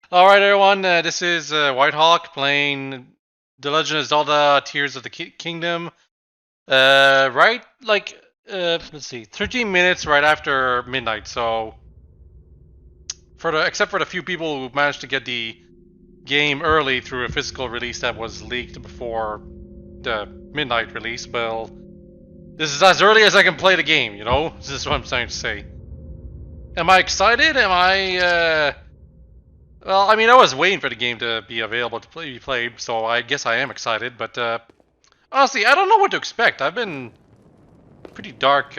Alright everyone, this is WhiteHawke playing The Legend of Zelda Tears of the Kingdom. Right, like, let's see, 13 minutes right after midnight, so except for the few people who managed to get the game early through a physical release that was leaked before the midnight release, well, this is as early as I can play the game, you know? This is what I'm trying to say. Am I excited? Well, I mean, I was waiting for the game to be available to be played, so I guess I am excited, but honestly, I don't know what to expect. I've been pretty dark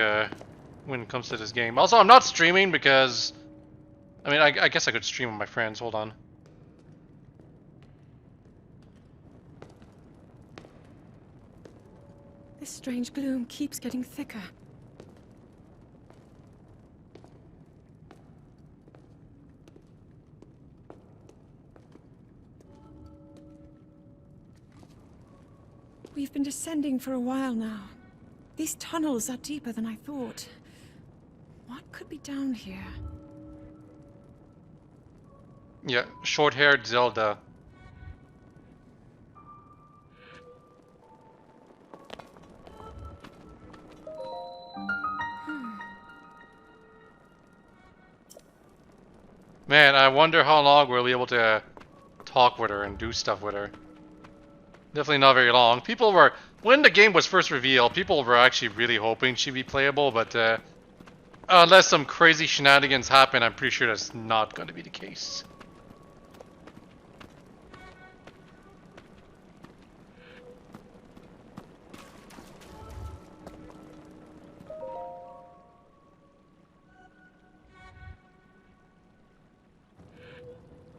when it comes to this game. Also, I'm not streaming because, I mean, I guess I could stream with my friends. Hold on. This strange gloom keeps getting thicker. We've been descending for a while now. These tunnels are deeper than I thought. What could be down here? Yeah, short-haired Zelda. Man, I wonder how long we'll be able to talk with her and do stuff with her. Definitely not very long. When the game was first revealed, people were actually really hoping she'd be playable, but unless some crazy shenanigans happen, I'm pretty sure that's not going to be the case.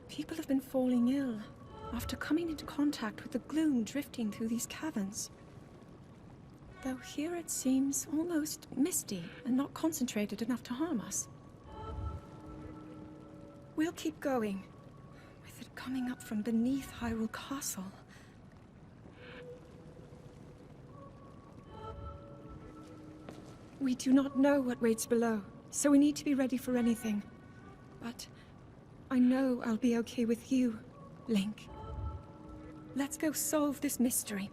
People have been falling ill after coming into contact with the gloom drifting through these caverns. Though here it seems almost misty and not concentrated enough to harm us. We'll keep going, with it coming up from beneath Hyrule Castle. We do not know what waits below, so we need to be ready for anything. But I know I'll be okay with you, Link. Let's go solve this mystery.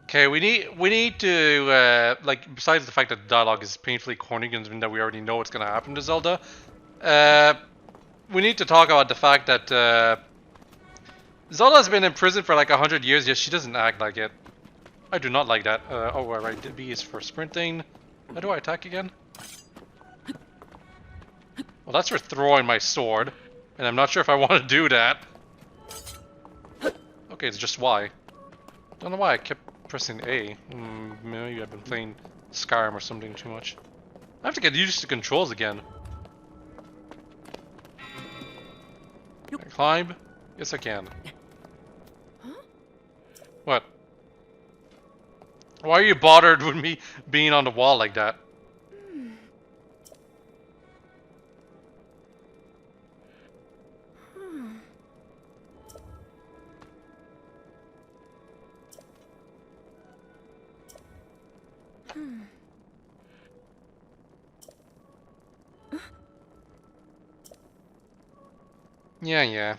Okay, we need to like, besides the fact that the dialogue is painfully corny, given that we already know what's gonna happen to Zelda, we need to talk about the fact that Zelda's been in prison for like 100 years, yet she doesn't act like it. I do not like that. Oh, right, B is for sprinting. How do I attack again? Well, that's for throwing my sword, and I'm not sure if I want to do that. Okay, it's just Y. Don't know why I kept pressing A. Maybe I've been playing Skyrim or something too much. I have to get used to controls again. Can I climb? Yes, I can. What? Why are you bothered with me being on the wall like that? Yeah.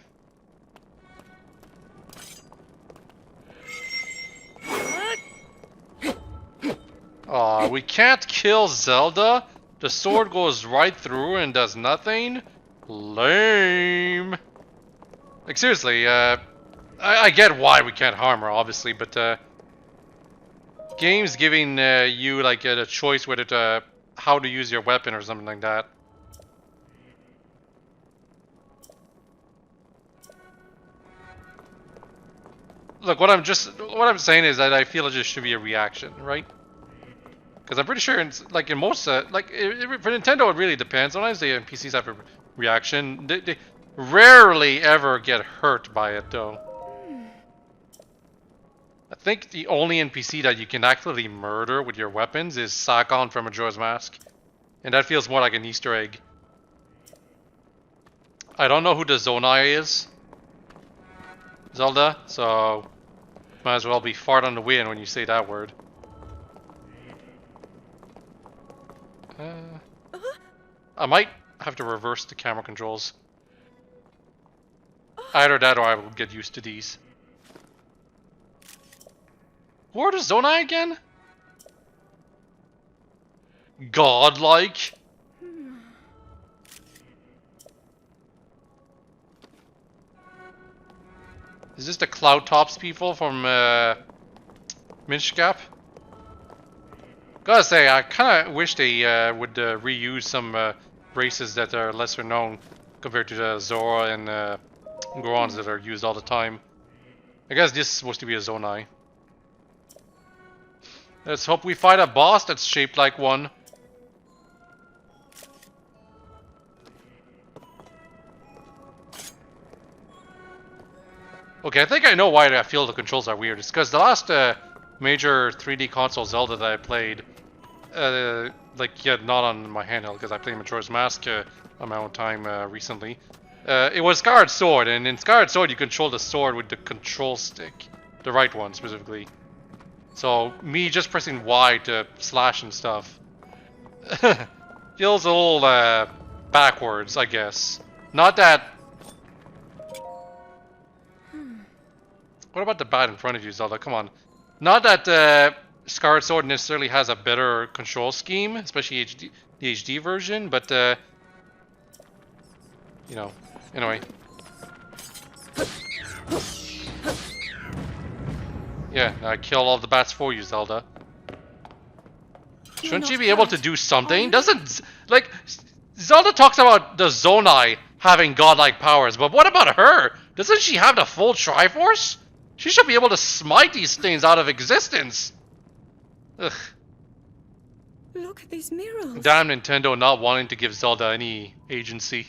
Aw, we can't kill Zelda? The sword goes right through and does nothing? Lame. Like, seriously, I get why we can't harm her, obviously, but, game's giving, you, like, a choice whether to, how to use your weapon or something like that. Look, what I'm saying is that I feel it just should be a reaction, right? Because I'm pretty sure, like in most, for Nintendo, it really depends. Sometimes the NPCs have a reaction. They rarely ever get hurt by it, though. I think the only NPC that you can actually murder with your weapons is Sakon from Majora's Mask. And that feels more like an Easter egg. I don't know who the Zonai is, Zelda, so might as well be fart on the wind when you say that word. I might have to reverse the camera controls. Either that or I will get used to these. Who are the Zonai again? Godlike. Is this the Cloud Tops people from Minchgap? Gotta say, I kind of wish they would reuse some races that are lesser known compared to the Zora and Gorons that are used all the time. I guess this is supposed to be a Zonai. Let's hope we fight a boss that's shaped like one. Okay, I think I know why I feel the controls are weird. It's because the last major 3D console Zelda that I played, not on my handheld, because I played Majora's Mask on my own time recently. It was Skyward Sword, and in Skyward Sword you control the sword with the control stick. The right one, specifically. So, me just pressing Y to slash and stuff feels a little backwards, I guess. Not that... What about the bat in front of you, Zelda? Come on. Not that Skyward Sword necessarily has a better control scheme, especially the HD version, but you know, anyway. Yeah, I kill all the bats for you, Zelda. Shouldn't you be able to do something? Doesn't, like, Zelda talks about the Zonai having godlike powers, but what about her? Doesn't she have the full Triforce? She should be able to smite these things out of existence. Ugh. Look at these murals. Damn Nintendo not wanting to give Zelda any agency.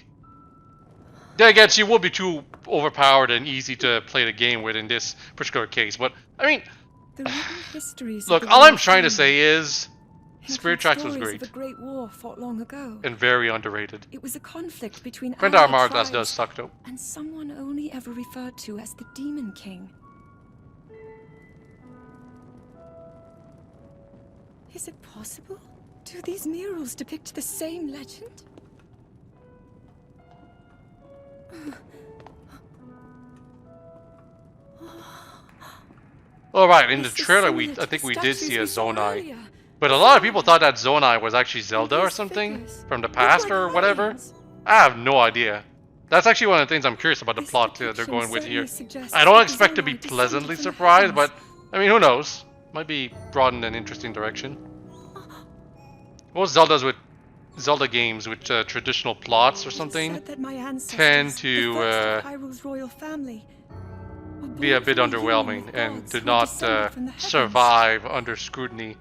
Then again, she will be too overpowered and easy to play the game with in this particular case. But, I mean... Look, all I'm trying to say is... Spirit Tracks was great. Of a great war fought long ago. And very underrated. It was a conflict between Prendar Hourglass does suck though. And someone only ever referred to as the Demon King. Is it possible? Do these murals depict the same legend? Alright, in the trailer I think we did see a Zonai. But a lot of people thought that Zonai was actually Zelda or something from the past or whatever. I have no idea. That's actually one of the things I'm curious about the plot they're going with here. I don't expect to be pleasantly surprised, but I mean, who knows? Might be brought in an interesting direction. Most Zelda games with traditional plots or something tend to be a bit underwhelming and to not survive under scrutiny.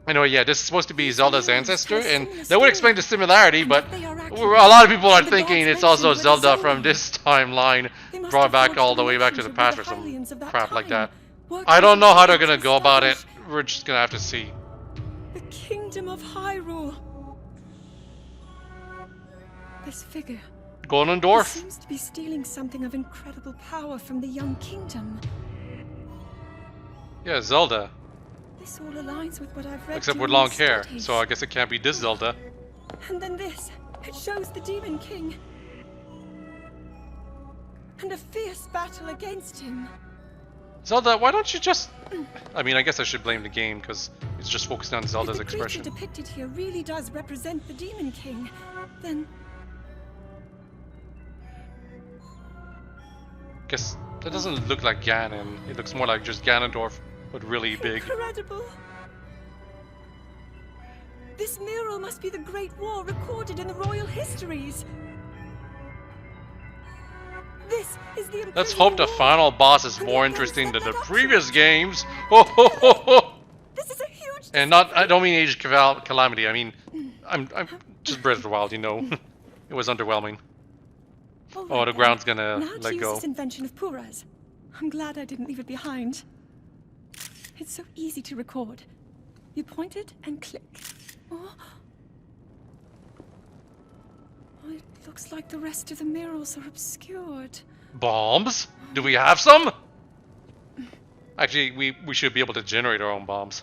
Anyway, yeah, this is supposed to be Zelda's ancestor, and that would explain the similarity, but a lot of people are thinking it's also Zelda from this timeline, brought back all the way back to the past or some crap like that. I don't know how they're gonna go about it. We're just gonna have to see. The Kingdom of Hyrule. This figure. Ganondorf seems to be stealing something of incredible power from the young kingdom. Yeah, Zelda. This all aligns with what I've read. Except with long hair, so I guess it can't be this Zelda. And then this. It shows the Demon King. And a fierce battle against him. Zelda, why don't you just... I mean, I guess I should blame the game, because it's just focused on Zelda's if the expression. creature depicted here really does represent the Demon King, then... Guess that doesn't look like Ganon. It looks more like just Ganondorf, but really big. Incredible! This mural must be the Great War recorded in the royal histories. This is the Let's hope the final boss is more interesting than the previous games. Ho ho ho ho! This is a huge. And not, I don't mean Age of Calamity. I mean, I'm just Breath of the Wild. You know, it was underwhelming. Right, oh, the ground's gonna now let go. This invention of Pura's. I'm glad I didn't leave it behind. It's so easy to record. You point it and click. Oh. It looks like the rest of the murals are obscured. Bombs? Do we have some? Actually, we should be able to generate our own bombs.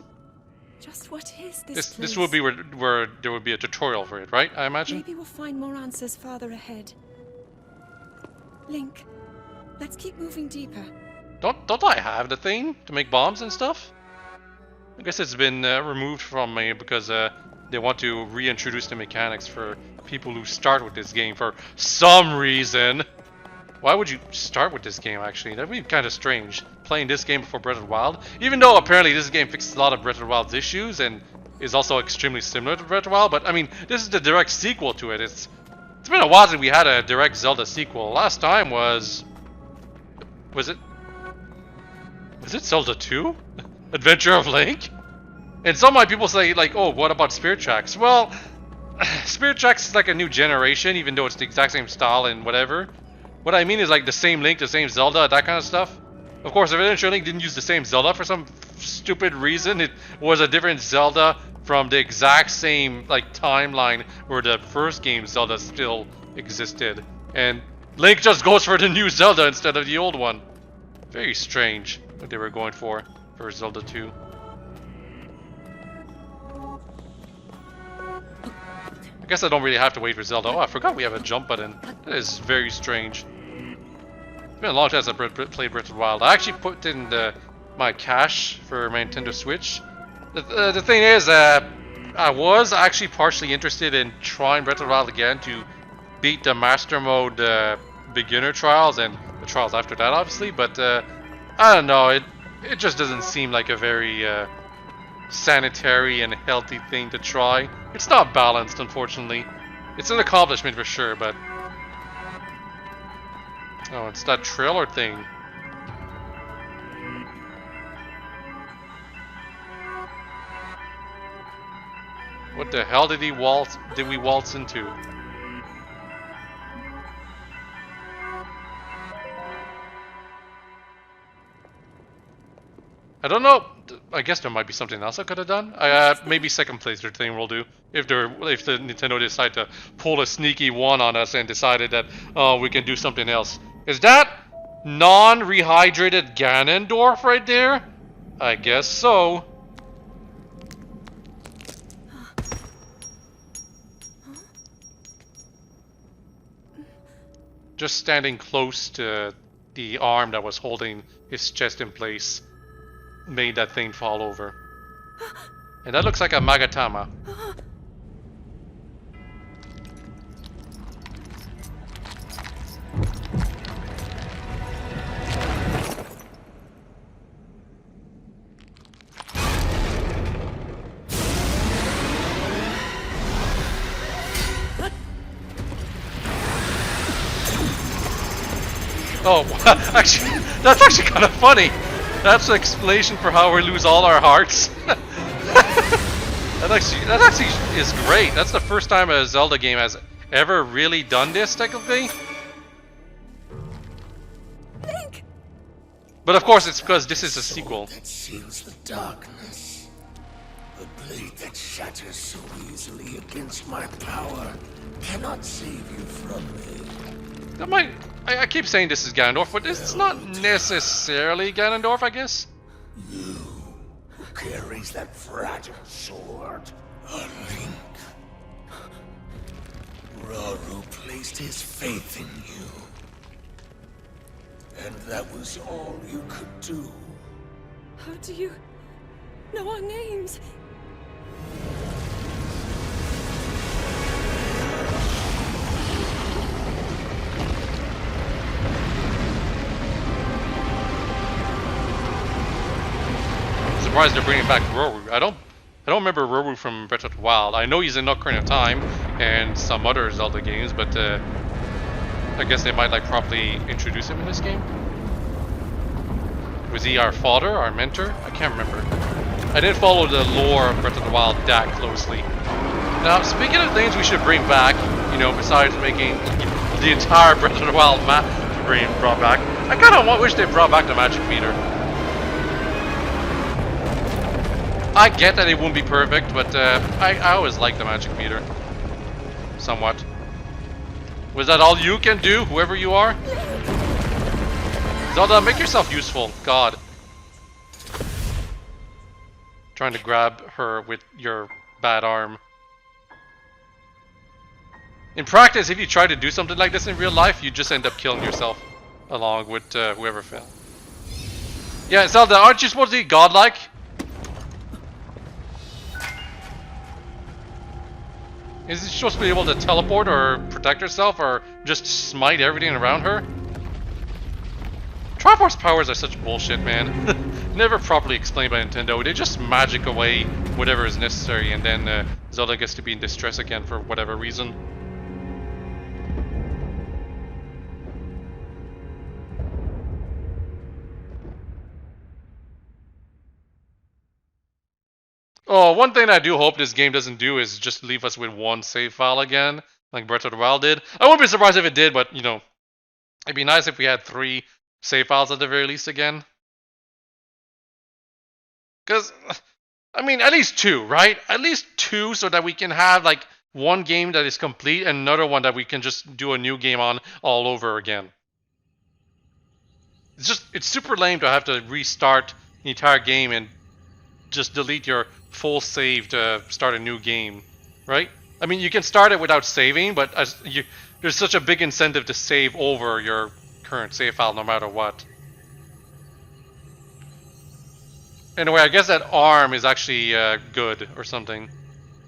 Just what is this place? This would be where there would be a tutorial for it, right? I imagine. Maybe we'll find more answers farther ahead. Link, let's keep moving deeper. Don't I have the thing to make bombs and stuff? I guess it's been removed from me because they want to reintroduce the mechanics for people who start with this game for some reason. Why would you start with this game, actually? That'd be kind of strange, playing this game before Breath of the Wild. Even though apparently this game fixes a lot of Breath of the Wild's issues and is also extremely similar to Breath of the Wild, but I mean, this is the direct sequel to it. It's been a while since we had a direct Zelda sequel. Last time was it Zelda 2? Adventure of Link? And some of my people say, like, oh, what about Spirit Tracks? Well, Spirit Tracks is like a new generation, even though it's the exact same style and whatever. What I mean is like the same Link, the same Zelda, that kind of stuff. Of course, Adventure of Link didn't use the same Zelda for some stupid reason. It was a different Zelda from the exact same like timeline where the first game Zelda still existed. And Link just goes for the new Zelda instead of the old one. Very strange what they were going for Zelda 2. I guess I don't really have to wait for Zelda. Oh, I forgot we have a jump button. That is very strange. It's been a long time since I played Breath of the Wild. I actually put in my cache for my Nintendo Switch. The thing is, I was actually partially interested in trying Breath of the Wild again to beat the Master Mode beginner trials and the trials after that, obviously. But I don't know. It just doesn't seem like a very sanitary and healthy thing to try. It's not balanced, unfortunately. It's an accomplishment for sure, but... Oh, it's that trailer thing. What the hell did we waltz into? I don't know. I guess there might be something else I could have done. Maybe second playthrough thing will do. If the Nintendo decide to pull a sneaky one on us and decided that we can do something else. Is that non-rehydrated Ganondorf right there? I guess so. Just standing close to the arm that was holding his chest in place made that thing fall over. And that looks like a Magatama. Oh, actually, that's actually kind of funny. That's an explanation for how we lose all our hearts. that actually is great. That's the first time a Zelda game has ever really done this, technically. Link! But of course, it's because this is a sequel. That seals the darkness. The blade that shatters so easily against my power cannot save you from me. That might. I keep saying this is Ganondorf, but it's not necessarily Ganondorf, I guess. You, who carries that fragile sword, a Link. Rauru placed his faith in you. And that was all you could do. How do you know our names? I'm surprised they're bringing back Rauru. I don't remember Rauru from Breath of the Wild. I know he's in Ocarina of Time and some other Zelda games, but I guess they might like properly introduce him in this game. Was he our father, our mentor? I can't remember. I didn't follow the lore of Breath of the Wild that closely. Now, speaking of things we should bring back, you know, besides making the entire Breath of the Wild map brought back, I kind of wish they brought back the magic meter. I get that it won't be perfect, but I always like the magic meter. Somewhat. Was that all you can do, whoever you are? Zelda, make yourself useful. God. Trying to grab her with your bad arm. in practice, if you try to do something like this in real life, you just end up killing yourself along with whoever fell. Yeah, Zelda, aren't you supposed to be godlike? Is she supposed to be able to teleport or protect herself or just smite everything around her? Triforce powers are such bullshit, man. Never properly explained by Nintendo. They just magic away whatever is necessary, and then Zelda gets to be in distress again for whatever reason. Oh, one thing I do hope this game doesn't do is just leave us with one save file again, like Breath of the Wild did. I wouldn't be surprised if it did, but, you know, it'd be nice if we had 3 save files at the very least again. Because, I mean, at least 2, right? At least 2 so that we can have, like, one game that is complete and another one that we can just do a new game on all over again. It's super lame to have to restart the entire game and just delete your full save to start a new game, right? I mean, you can start it without saving, but there's such a big incentive to save over your current save file no matter what. Anyway, I guess that arm is actually good or something,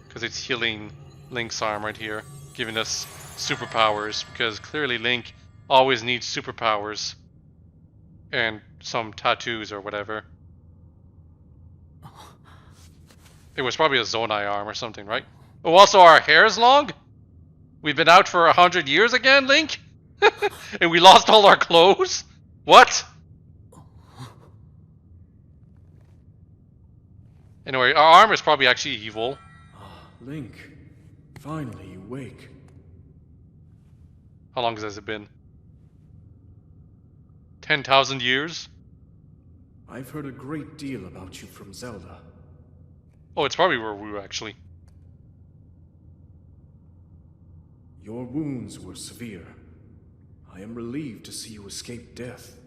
because it's healing Link's arm right here, giving us superpowers, because clearly Link always needs superpowers and some tattoos or whatever. It was probably a Zonai arm or something, right? Oh, also our hair is long? We've been out for 100 years again, Link? And we lost all our clothes? What? Anyway, our arm is probably actually evil. Link, finally you wake. How long has it been? 10,000 years? I've heard a great deal about you from Zelda. Oh, it's probably Ruru, actually. Your wounds were severe. I am relieved to see you escape death.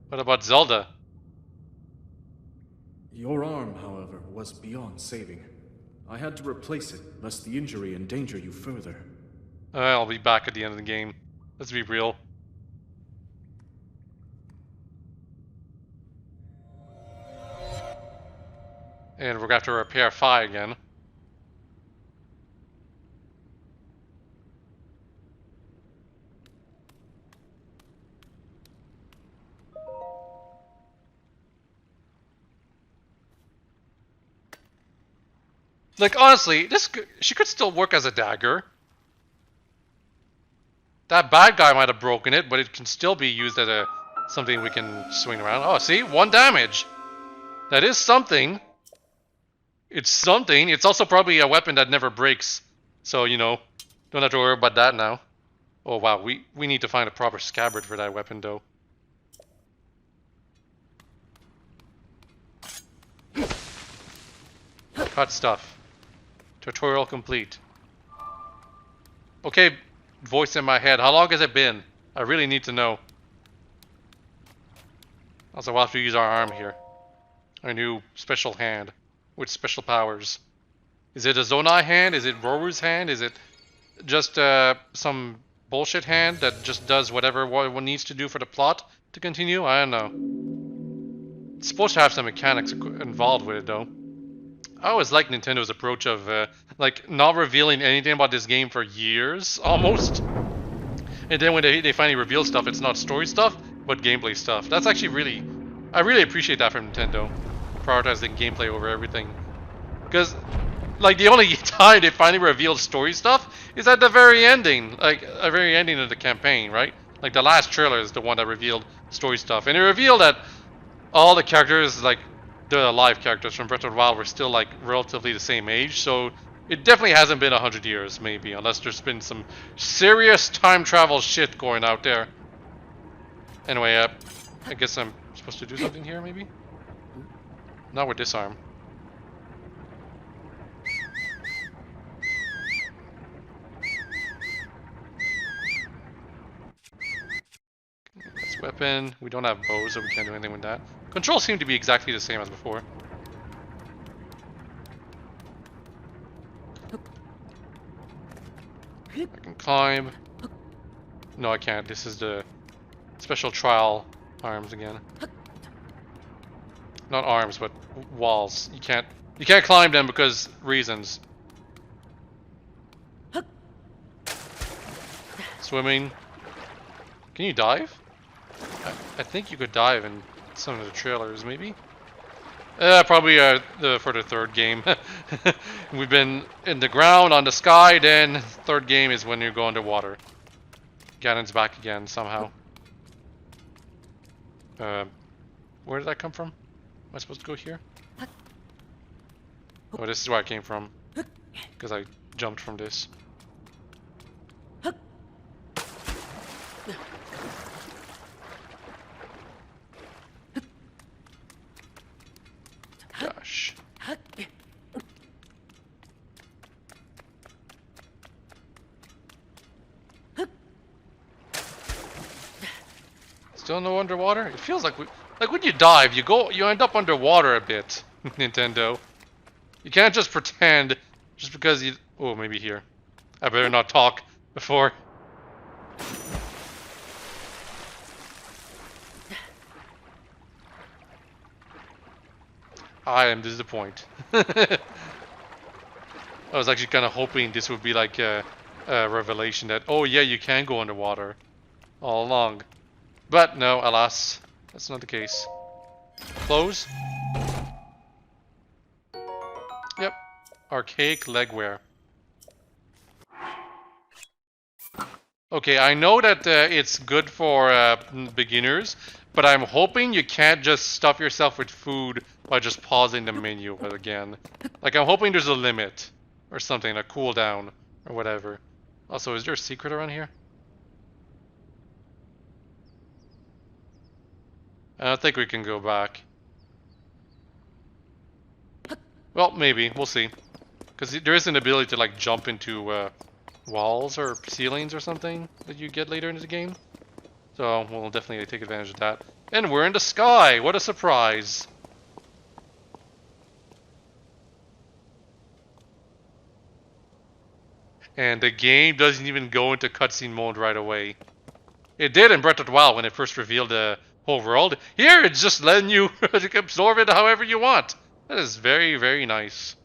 What about Zelda? Your arm, however, was beyond saving. I had to replace it, lest the injury endanger you further. I'll be back at the end of the game. Let's be real. And we're going to have to repair Fi again. Like, honestly, she could still work as a dagger. That bad guy might have broken it, but it can still be used as something we can swing around. Oh, see? 1 damage. That is something. It's something. It's also probably a weapon that never breaks. So, you know, don't have to worry about that now. Oh, wow. We need to find a proper scabbard for that weapon, though. Cut stuff. Tutorial complete. Okay, voice in my head. How long has it been? I really need to know. Also, we'll have to use our arm here. Our new special hand with special powers. Is it a Zonai hand? Is it Roru's hand? Is it just some bullshit hand that just does whatever one needs to do for the plot to continue? I don't know. It's supposed to have some mechanics involved with it, though. I always like Nintendo's approach of like not revealing anything about this game for years, almost. And then when they finally reveal stuff, it's not story stuff, but gameplay stuff. That's actually I really appreciate that from Nintendo. Prioritizing gameplay over everything. Because, like, the only time they finally revealed story stuff is at the very ending. Like, the very ending of the campaign, right? Like, the last trailer is the one that revealed story stuff. And it revealed that all the characters, like, the live characters from Breath of the Wild were still, like, relatively the same age. So, it definitely hasn't been 100 years, maybe. Unless there's been some serious time travel shit going out there. Anyway, I guess I'm supposed to do something here, maybe? Not with this arm. This weapon. We don't have bows, so we can't do anything with that. Controls seem to be exactly the same as before. I can climb. No, I can't. This is the special trial arms again. Not arms, but walls. You can't climb them because reasons. Swimming. Can you dive? I think you could dive in some of the trailers, maybe. Probably for the third game. We've been in the ground, on the sky, then third game is when you go underwater. Ganon's back again somehow. Where did that come from? Am I supposed to go here? Oh, this is where I came from. Because I jumped from this. Gosh. Still no underwater? It feels like when you dive, you end up underwater a bit. Nintendo. You can't just pretend just because you. Oh, maybe here. I better not talk before. I am disappointed. I was actually kind of hoping this would be like a revelation that, oh yeah, you can go underwater all along. But no, alas, that's not the case. Close. Yep. Archaic legwear. Okay, I know that it's good for beginners, but I'm hoping you can't just stuff yourself with food by just pausing the menu again. Like, I'm hoping there's a limit or something, a cooldown or whatever. Also, is there a secret around here? I don't think we can go back. Well, maybe. We'll see. Because there is an ability to, like, jump into walls or ceilings or something that you get later in the game. So, we'll definitely take advantage of that. And we're in the sky! What a surprise! And the game doesn't even go into cutscene mode right away. It did in Breath of the Wild when it first revealed the whole world. Here, it's just letting you absorb it however you want. That is very, very nice.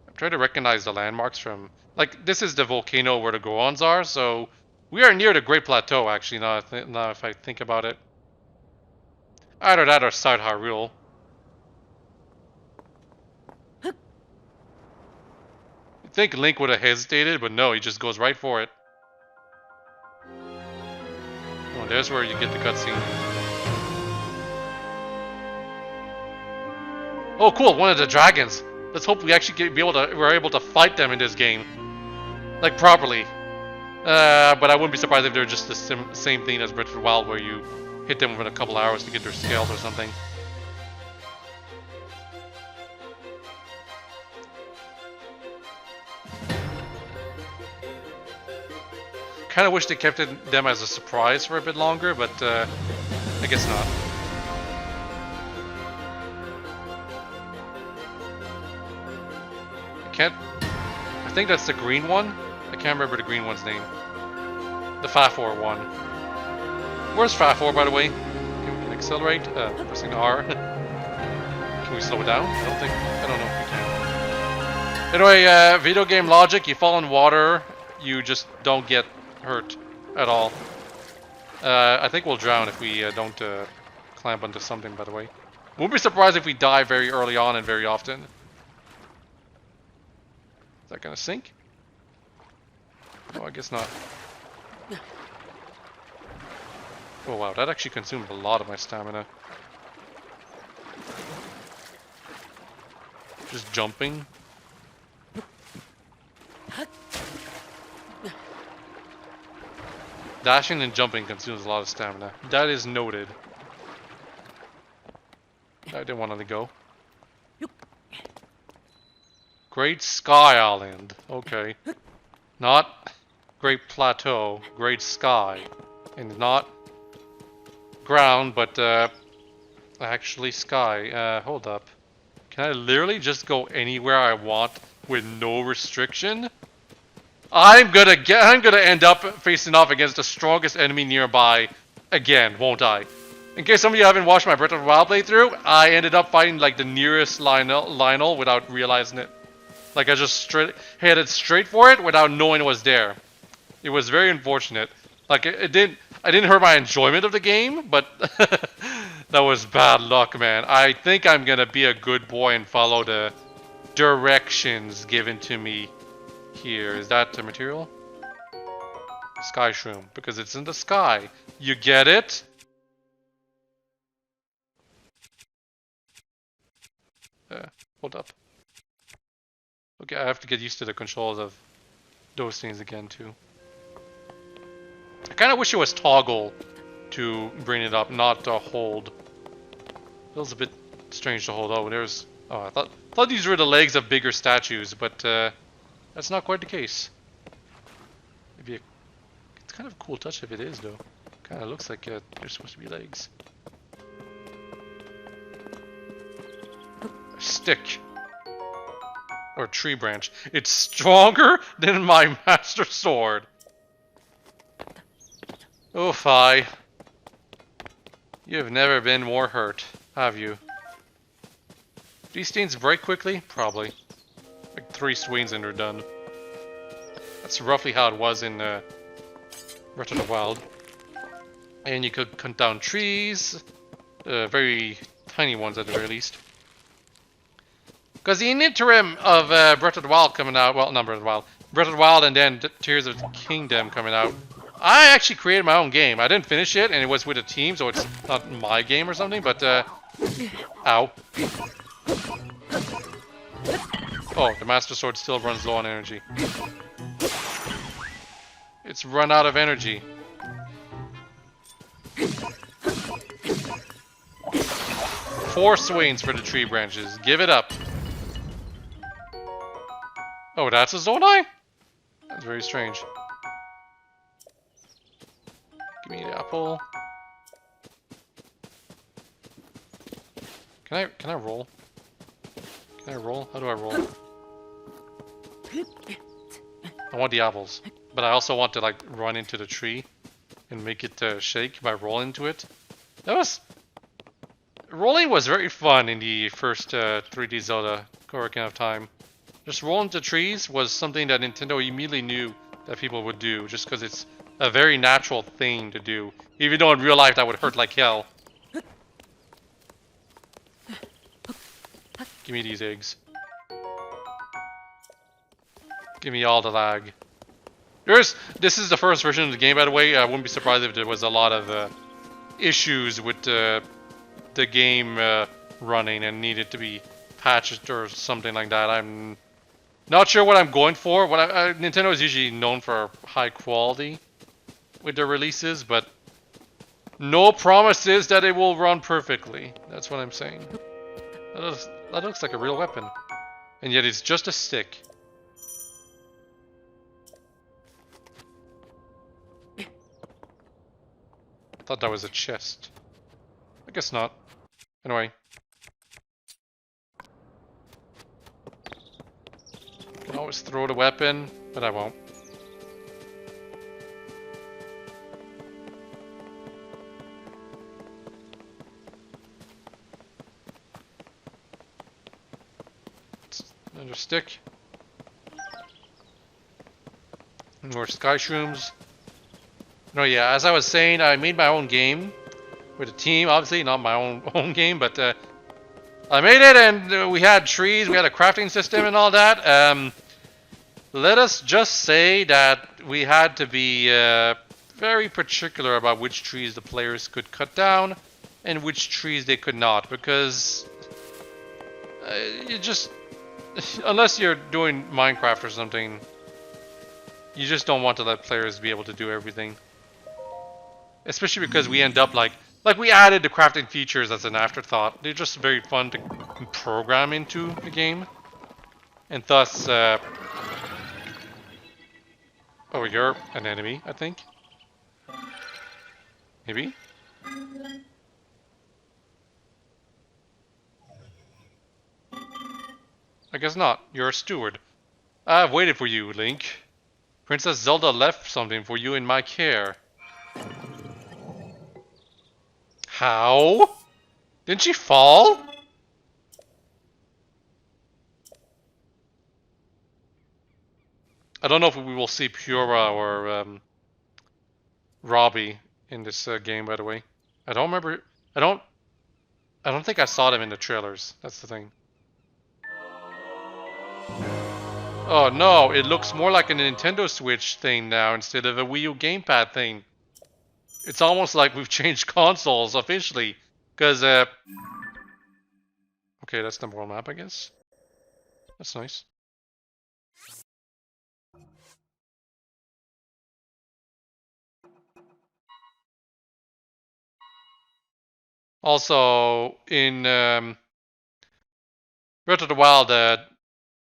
I'm trying to recognize the landmarks from... Like, this is the volcano where the Goons are, so... We are near the Great Plateau, actually, now if I think about it. Either that or Side Hyrule. You'd think Link would have hesitated, but no, he just goes right for it. Oh, there's where you get the cutscene. Oh, cool! One of the dragons. Let's hope we actually we're able to fight them in this game, like properly. But I wouldn't be surprised if they're just the same thing as Breath of the Wild, where you hit them within a couple hours to get their scales or something. Kind of wish they kept them as a surprise for a bit longer, but I guess not. I think that's the green one. I can't remember the green one's name. The Fafor one. Where's Fafor, by the way? Can we accelerate? Pressing R. Can we slow it down? I don't know if we can. Anyway, video game logic, you fall in water, you just don't get hurt at all. I think we'll drown if we don't clamp onto something, by the way. Won't be surprised if we die very early on and very often. Is that gonna sink? Oh, I guess not. Oh wow, that actually consumed a lot of my stamina. Just jumping. Dashing and jumping consumes a lot of stamina. That is noted. I didn't want to go. Great Sky Island. Okay. Not Great Plateau. Great Sky. And not ground, but actually sky. Hold up. Can I literally just go anywhere I want with no restriction? I'm gonna end up facing off against the strongest enemy nearby again, won't I? In case some of you haven't watched my Breath of the Wild playthrough, I ended up fighting like the nearest Lionel without realizing it. Like I just headed straight for it without knowing it was there. It was very unfortunate. Like I didn't hurt my enjoyment of the game, but that was bad luck, man. I think I'm gonna be a good boy and follow the directions given to me here. Is that the material? Sky shroom, because it's in the sky. You get it? Hold up. Okay, I have to get used to the controls of those things again too. I kind of wish it was toggle to bring it up, not to hold. Feels a bit strange to hold. Oh, there's. Oh, I thought these were the legs of bigger statues, but that's not quite the case. Maybe it's kind of a cool touch if it is, though. Kind of looks like they're supposed to be legs. A stick. Or tree branch. It's stronger than my master sword. Oh, Fi. You have never been more hurt, have you? These things break quickly? Probably. Like 3 swings and they're done. That's roughly how it was in Breath of the Wild. And you could cut down trees. Very tiny ones at the very least. Because in interim of Breath of the Wild coming out, well, not Breath of the Wild, Breath of the Wild and then Tears of the Kingdom coming out, I actually created my own game. I didn't finish it, and it was with a team, so it's not my game or something, but, ow. Oh, the Master Sword still runs low on energy. It's run out of energy. Four swings for the tree branches. Give it up. Oh, that's a Zonai? That's very strange. Give me the apple. Can I roll? Can I roll? How do I roll? I want the apples, but I also want to like run into the tree and make it shake by rolling into it. Rolling was very fun in the first 3D Zelda Ocarina of Time. Just rolling to trees was something that Nintendo immediately knew that people would do, just because it's a very natural thing to do. Even though in real life that would hurt like hell. Give me these eggs. Give me all the lag. This is the first version of the game, by the way. I wouldn't be surprised if there was a lot of issues with the game running and needed to be patched or something like that. I'm not sure what I'm going for. Nintendo is usually known for high quality with their releases, but no promises that it will run perfectly. That's what I'm saying. That looks like a real weapon. And yet it's just a stick. I thought that was a chest. I guess not. Anyway. I can always throw the weapon, but I won't. Another stick. More sky shrooms. No, yeah, as I was saying, I made my own game with a team. Obviously, not my own game, but I made it, and we had trees, we had a crafting system and all that. Let us just say that we had to be very particular about which trees the players could cut down and which trees they could not, because you just, unless you're doing Minecraft or something, you just don't want to let players be able to do everything. Especially because we end up like we added the crafting features as an afterthought. They're just very fun to program into the game. And thus, oh, you're an enemy, I think. Maybe? I guess not. You're a steward. I've waited for you, Link. Princess Zelda left something for you in my care. How? Didn't she fall? I don't know if we will see Pura or Robbie in this game, by the way. I don't remember. I don't think I saw them in the trailers. That's the thing. Oh no, it looks more like a Nintendo Switch thing now instead of a Wii U gamepad thing. It's almost like we've changed consoles officially. Because, okay, that's number one map, I guess. That's nice. Also, in Breath of the Wild,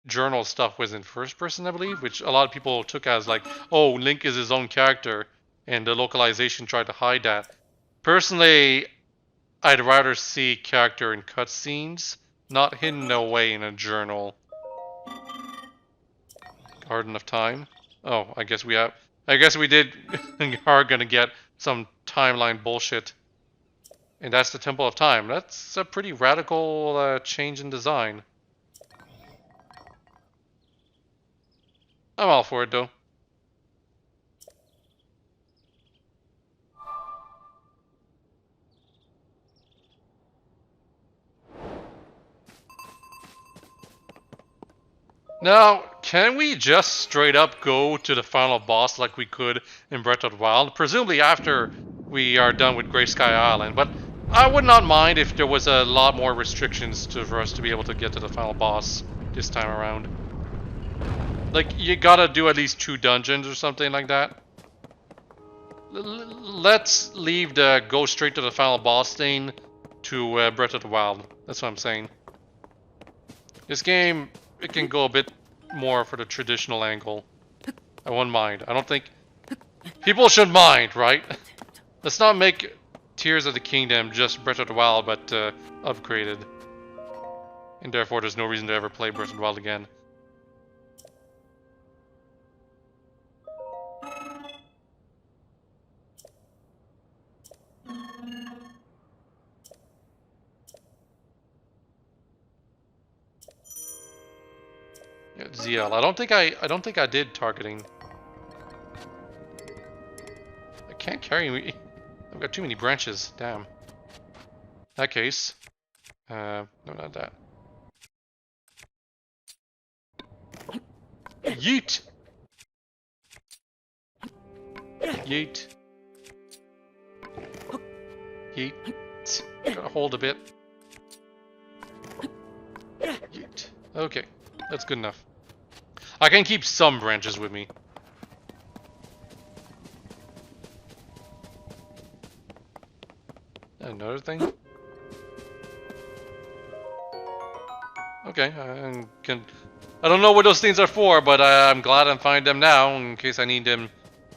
journal stuff was in first person, I believe, which a lot of people took as like, oh, Link is his own character, and the localization tried to hide that. Personally, I'd rather see character in cutscenes, not hidden away in a journal. Garden of Time. Oh, I guess we have. I guess we are gonna get some timeline bullshit. And that's the Temple of Time. That's a pretty radical change in design. I'm all for it, though. Now, can we just straight up go to the final boss like we could in Breath of the Wild? Presumably after we are done with Grey Sky Island, but I would not mind if there was a lot more restrictions for us to be able to get to the final boss this time around. Like, you gotta do at least 2 dungeons or something like that. Let's leave the go straight to the final boss thing to Breath of the Wild. That's what I'm saying. This game, it can go a bit more for the traditional angle. I wouldn't mind. I don't think people should mind, right? Let's not make Tears of the Kingdom just Breath of the Wild, but upgraded. And therefore, there's no reason to ever play Breath of the Wild again. Yeah, ZL. I don't think I did targeting. I can't carry me. I've got too many branches. Damn. In that case, no, not that. Yeet. Yeet. Yeet. Gotta hold a bit. Yeet. Okay, that's good enough. I can keep some branches with me. Another thing? Okay, I don't know what those things are for, but I'm glad I find them now in case I need them,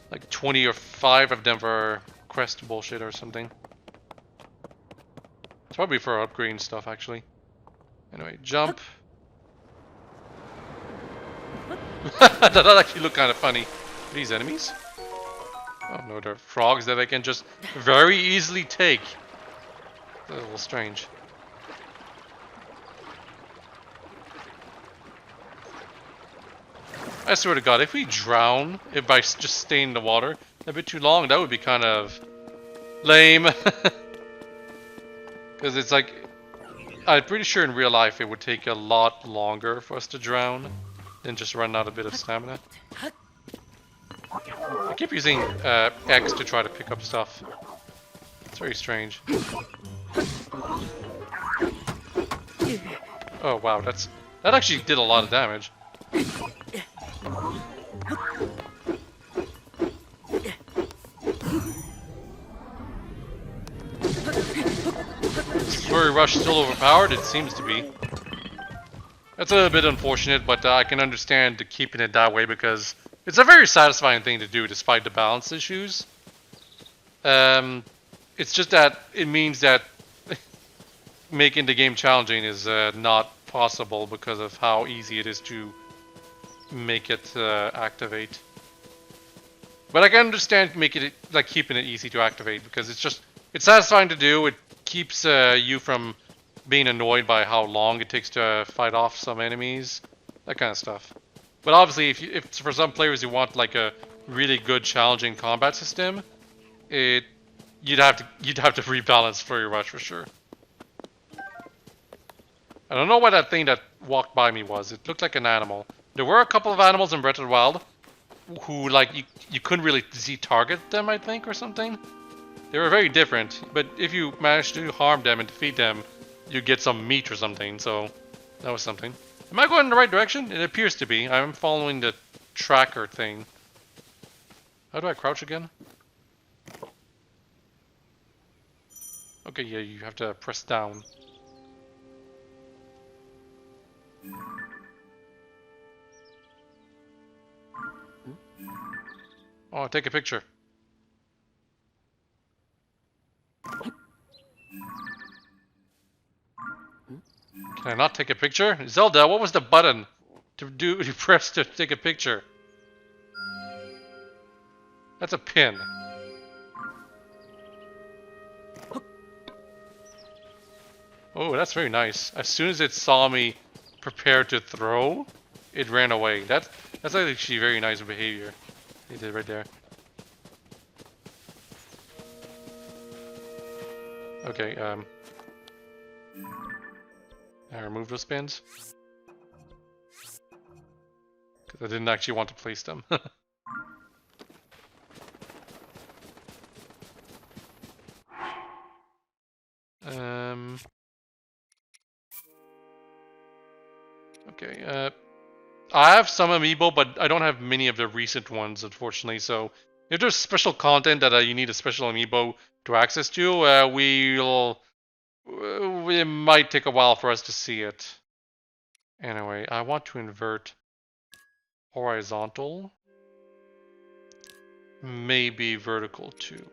like 20 or 5 of them for quest bullshit or something. It's probably for upgrading stuff, actually. Anyway, jump. That actually looked kind of funny. Are these enemies? Oh no, they're frogs that I can just very easily take. That's a little strange. I swear to God, if we drown, if by just staying in the water a bit too long, that would be kind of lame. Because it's like, I'm pretty sure in real life it would take a lot longer for us to drown than just run out a bit of stamina. I keep using X to try to pick up stuff. It's very strange. Oh wow, that actually did a lot of damage. Is Flurry Rush still overpowered? It seems to be. That's a bit unfortunate, but I can understand keeping it that way because it's a very satisfying thing to do despite the balance issues. It's just that it means that making the game challenging is not possible because of how easy it is to make it activate. But I can understand making it, like, keeping it easy to activate, because it's satisfying to do. It keeps you from being annoyed by how long it takes to fight off some enemies, that kind of stuff. But obviously, if for some players you want like a really good, challenging combat system, you'd have to rebalance for your rush for sure. I don't know what that thing that walked by me was. It looked like an animal. There were a couple of animals in Breath of the Wild who, like, you couldn't really target them, I think, or something. They were very different, but if you managed to harm them and defeat them, you get some meat or something, so that was something. Am I going in the right direction? It appears to be. I'm following the tracker thing. How do I crouch again? Okay, yeah, you have to press down. Oh, take a picture. Can I not take a picture? Zelda, what was the button to press to take a picture? That's a pin. Oh, that's very nice. As soon as it saw me prepare to throw, it ran away. That's actually very nice behavior. They did right there. Okay, I remove those pins. Because I didn't actually want to place them. Okay, I have some amiibo, but I don't have many of the recent ones, unfortunately, so if there's special content that you need a special amiibo to access to, it might take a while for us to see it. Anyway, I want to invert horizontal, maybe vertical too.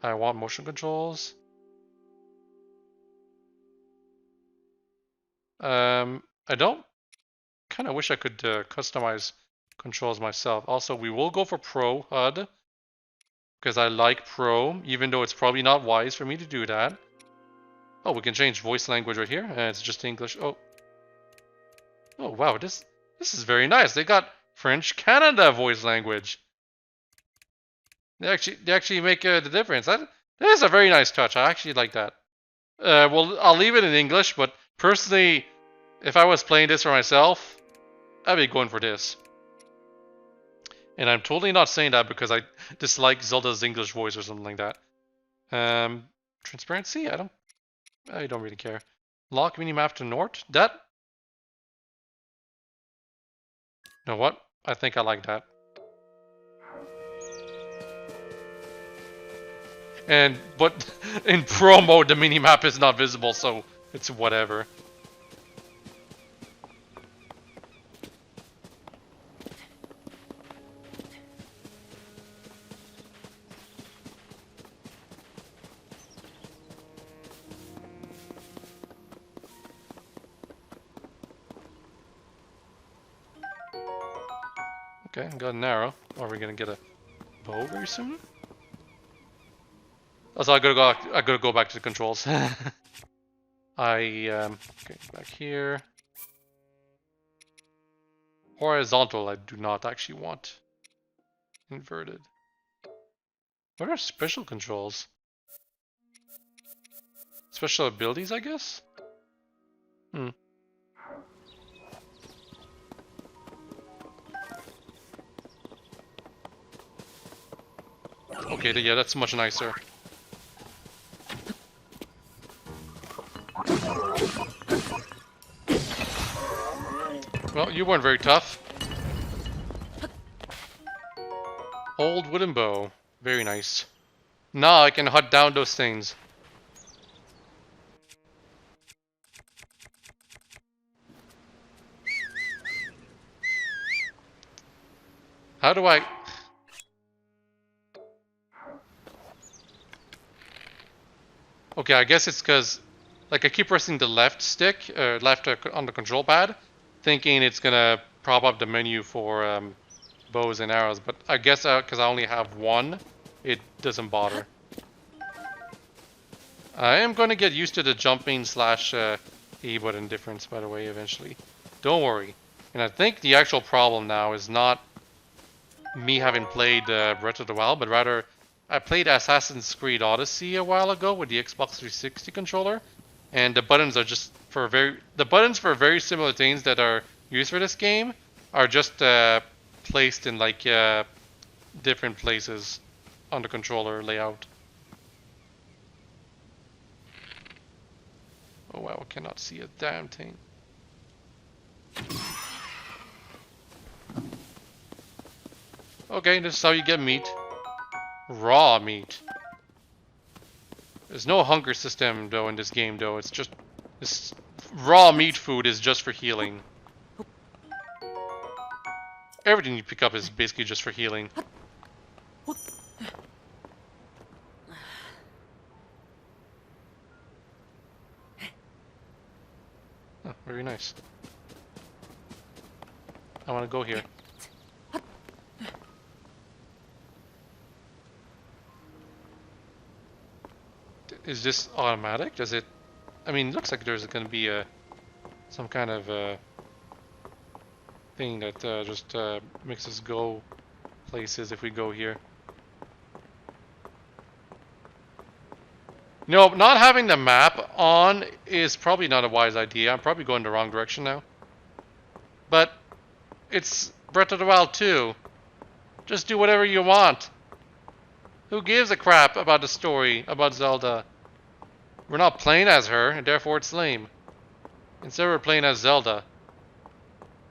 I want motion controls. I don't kind of wish I could customize controls myself. Also, we will go for Pro HUD because I like Pro, even though it's probably not wise for me to do that. Oh, we can change voice language right here, and it's just English. Oh, wow, this is very nice. They got French Canada voice language. They actually make the difference. That is a very nice touch. I actually like that. Well, I'll leave it in English, but personally, if I was playing this for myself, I'd be going for this. And I'm totally not saying that because I dislike Zelda's English voice or something like that. Transparency? I don't really care. Lock minimap to north? That? You know what? I think I like that. But in Pro mode, the minimap is not visible, so it's whatever. Okay, got an arrow. Are we gonna get a bow very soon? Also, I gotta go back to the controls. Okay, back here. Horizontal, I do not actually want. Inverted. What are special controls? Special abilities, I guess? Okay, yeah, that's much nicer. Well, you weren't very tough. Old wooden bow. Very nice. Now I can hunt down those things. How do I... Okay, I guess it's because, like, I keep pressing the left stick, left on the control pad, thinking it's gonna prop up the menu for bows and arrows, but I guess because I only have one, it doesn't bother. I am going to get used to the jumping slash E button difference, by the way, eventually. Don't worry. And I think the actual problem now is not me having played Breath of the Wild, but rather I played Assassin's Creed Odyssey a while ago with the Xbox 360 controller, and the buttons are just for very similar things that are used for this game are just placed in like different places on the controller layout. Oh wow, I cannot see a damn thing. Okay, this is how you get meat. Raw meat. There's no hunger system though in this game though, it's just this raw meat food is just for healing. Everything you pick up is basically just for healing. Oh, very nice. I want to go here. Is this automatic? Does it... I mean, it looks like there's going to be some kind of thing that just makes us go places if we go here. No, not having the map on is probably not a wise idea. I'm probably going the wrong direction now. But it's Breath of the Wild 2. Just do whatever you want. Who gives a crap about the story about Zelda? We're not playing as her, and therefore it's lame. Instead we're playing as Zelda.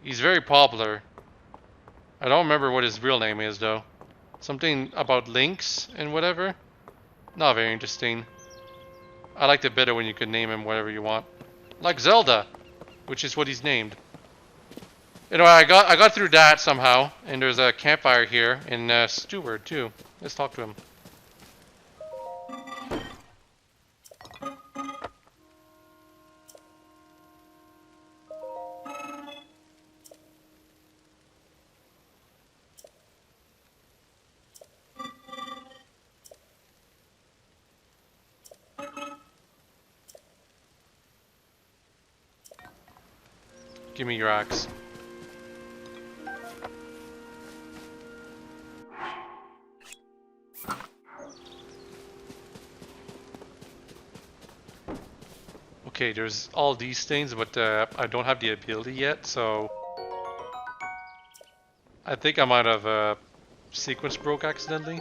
He's very popular. I don't remember what his real name is though. Something about links and whatever. Not very interesting. I liked it better when you could name him whatever you want. Like Zelda, which is what he's named. Anyway, I got through that somehow, and there's a campfire here in Stewart too. Let's talk to him. Give me your axe. Okay, there's all these things, but I don't have the ability yet, so I think I might have sequence broke accidentally.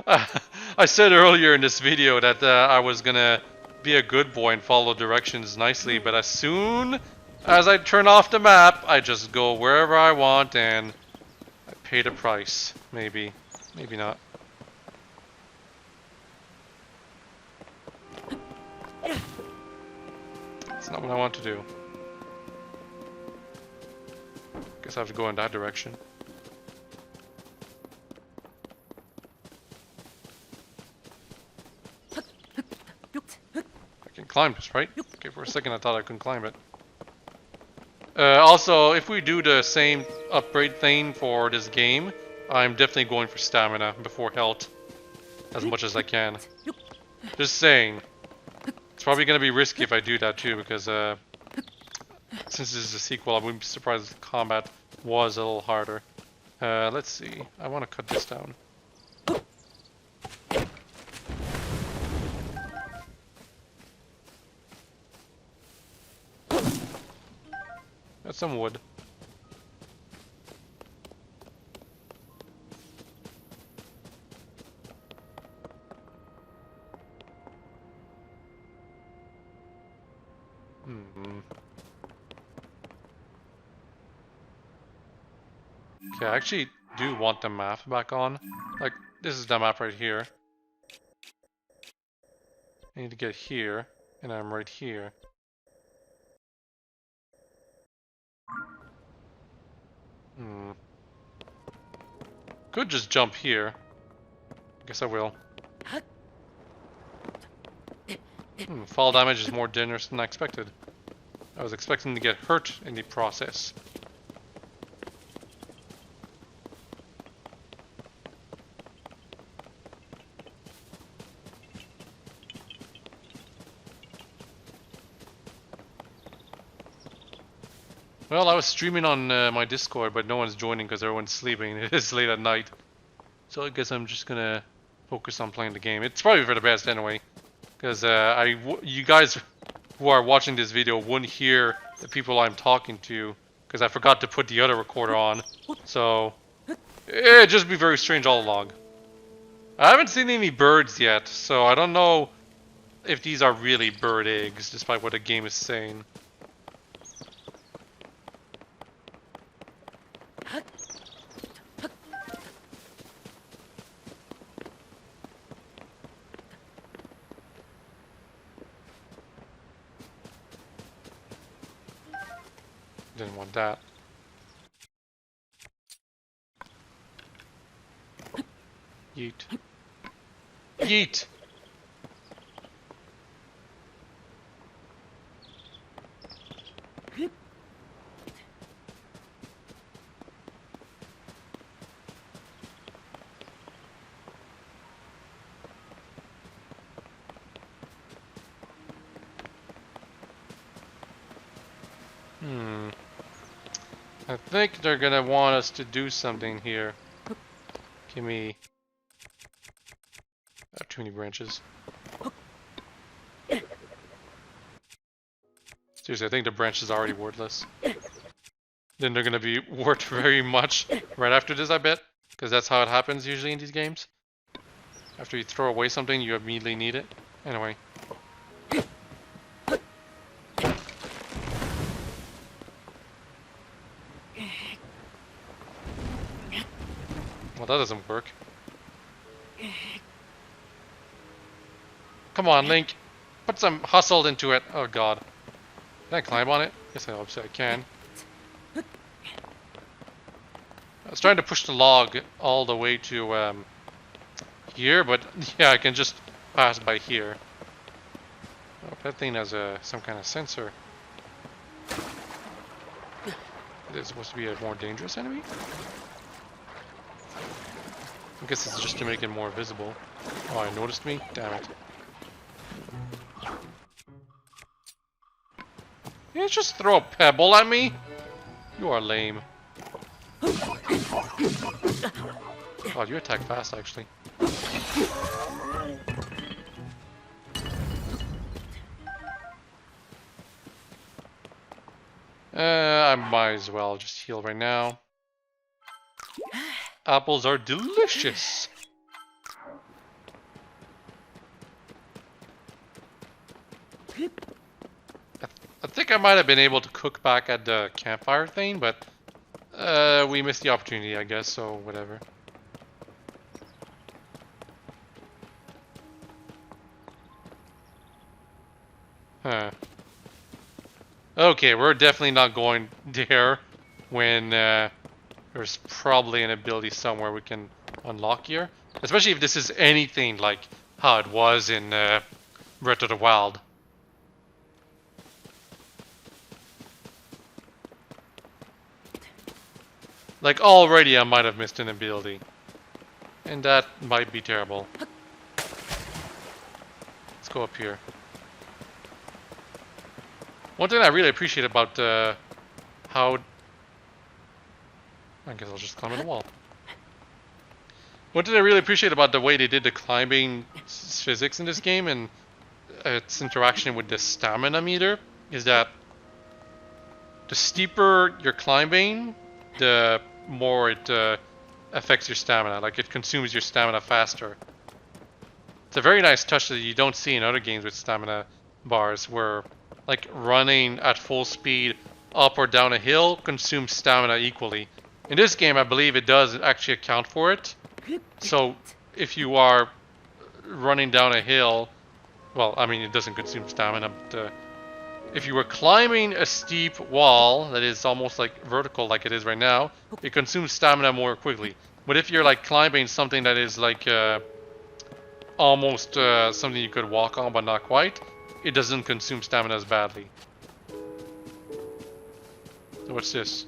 I said earlier in this video that I was gonna be a good boy and follow directions nicely, but as soon as I turn off the map, I just go wherever I want and I pay the price. Maybe. Maybe not. That's not what I want to do. Guess I have to go in that direction. I can climb this, right? Okay, for a second I thought I couldn't climb it. Also, if we do the same upgrade thing for this game, I'm definitely going for stamina before health. As much as I can. Just saying. It's probably going to be risky if I do that too, because since this is a sequel, I wouldn't be surprised if combat was a little harder. Let's see. I want to cut this down. That's some wood. Okay, I actually do want the map back on. Like, this is the map right here. I need to get here, and I'm right here. Could just jump here. Guess I will. Fall damage is more generous than I expected. I was expecting to get hurt in the process. Well, I was streaming on my Discord, but no one's joining because everyone's sleeping. It is late at night. So I guess I'm just gonna focus on playing the game. It's probably for the best anyway. Because you guys who are watching this video wouldn't hear the people I'm talking to. Because I forgot to put the other recorder on. So, it'd just be very strange all along. I haven't seen any birds yet, so I don't know if these are really bird eggs, despite what the game is saying. Didn't want that. Yeet. Yeet! I think they're gonna want us to do something here. Give me... too many branches. Seriously, I think the branch is already worthless. Then they're gonna be worth very much right after this, I bet. Because that's how it happens usually in these games. After you throw away something, you immediately need it. Anyway. Well, that doesn't work. Come on, Link. Put some hustle into it. Oh, God. Can I climb on it? Yes, obviously I can. I was trying to push the log all the way to here, but yeah, I can just pass by here. Oh, that thing has some kind of sensor. Is it supposed to be a more dangerous enemy? I guess it's just to make it more visible. Oh, it noticed me? Damn it. You just throw a pebble at me? You are lame. God, you attack fast, actually. I might as well just heal right now. Apples are delicious! I think I might have been able to cook back at the campfire thing, but we missed the opportunity, I guess, so whatever. Huh. Okay, we're definitely not going there when there's probably an ability somewhere we can unlock here. Especially if this is anything like how it was in Breath of the Wild. Like, already I might have missed an ability. And that might be terrible. Let's go up here. One thing I really appreciate about how... I guess I'll just climb on the wall. One thing I really appreciate about the way they did the climbing physics in this game and its interaction with the stamina meter is that the steeper you're climbing, the more it affects your stamina. Like, it consumes your stamina faster. It's a very nice touch that you don't see in other games with stamina bars, where like running at full speed up or down a hill consumes stamina equally. In this game, I believe it does actually account for it. So if you are running down a hill, well, I mean, it doesn't consume stamina, but if you were climbing a steep wall that is almost like vertical like it is right now, it consumes stamina more quickly. But if you're like climbing something that is like almost something you could walk on but not quite, it doesn't consume stamina as badly. So what's this?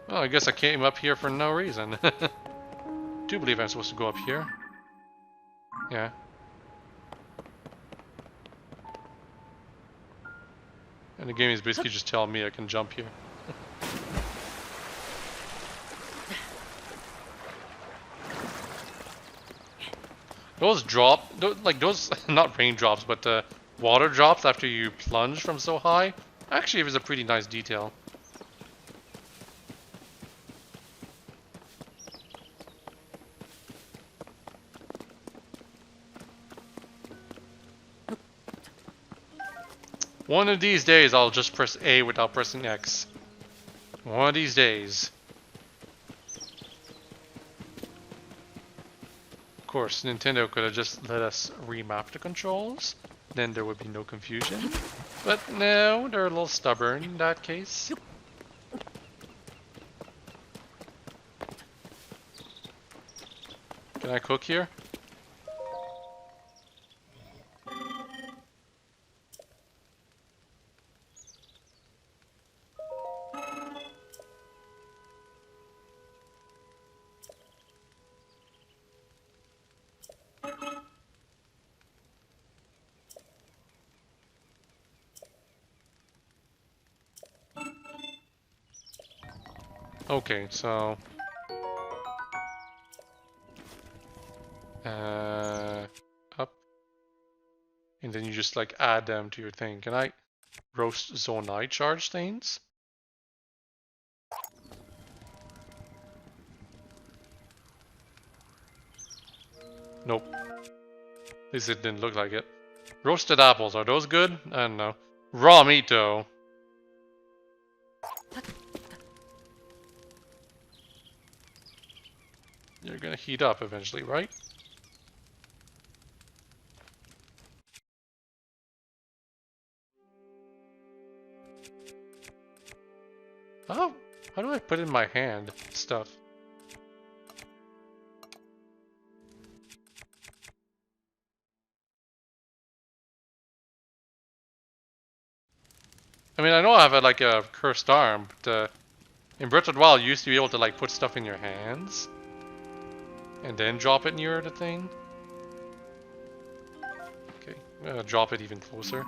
Well, I guess I came up here for no reason. do believe I'm supposed to go up here. Yeah. And the game is basically just telling me I can jump here. Those like those, not raindrops, but water drops after you plunge from so high, actually it was a pretty nice detail. One of these days I'll just press A without pressing X. One of these days. Of course, Nintendo could have just let us remap the controls. Then there would be no confusion. But no, they're a little stubborn in that case. Can I cook here? Okay, so up, and then you just like add them to your thing. Can I roast zonite charge things? Nope. At least it didn't look like it. Roasted apples, are those good? I don't know. Raw meat though. You're gonna heat up eventually, right? Oh, how do I put in my hand stuff? I mean, I know I have like a cursed arm, but in Breath of the Wild, you used to be able to like put stuff in your hands and then drop it near the thing. Okay, I'm gonna drop it even closer.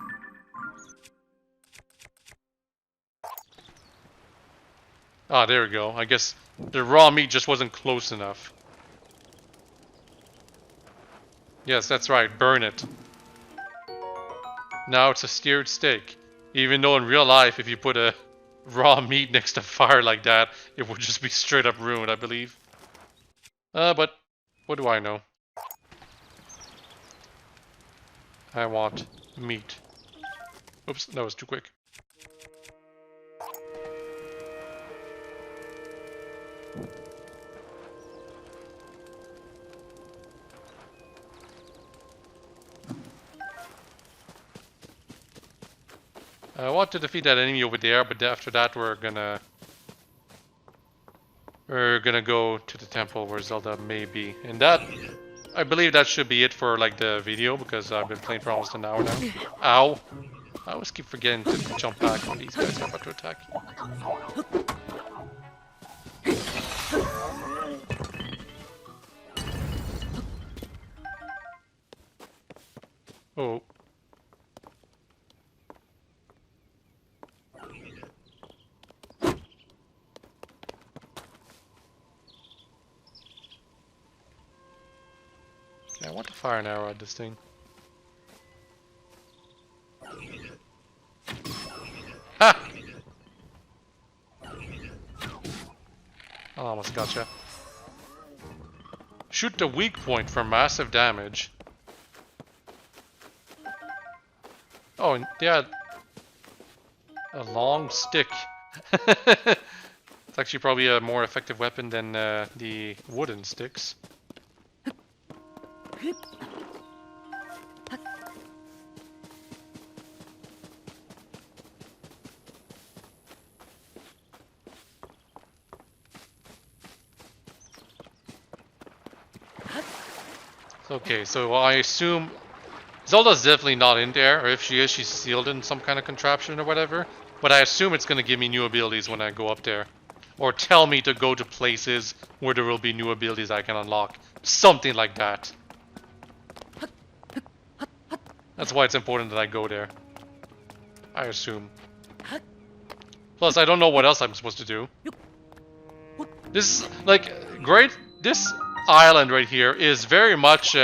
Ah, there we go. I guess the raw meat just wasn't close enough. Yes, that's right. Burn it. Now it's a seared steak. Even though in real life, if you put a raw meat next to fire like that, it would just be straight up ruined, I believe. But what do I know? I want meat. Oops, that was too quick. I want to defeat that enemy over there, but after that we're gonna go to the temple where Zelda may be. And that, I believe that should be it for like the video, because I've been playing for almost an hour now. Ow! I always keep forgetting to jump back when these guys are about to attack. Oh. I want to fire an arrow at this thing. Ha! I almost gotcha. Shoot the weak point for massive damage. Oh, and yeah. A long stick. It's actually probably a more effective weapon than the wooden sticks. Okay, so I assume Zelda's definitely not in there, or if she is, she's sealed in some kind of contraption or whatever. But I assume it's going to give me new abilities when I go up there. or tell me to go to places where there will be new abilities I can unlock. Something like that. That's why it's important that I go there. I assume. Plus, I don't know what else I'm supposed to do. This is, like, great. This island right here is very much,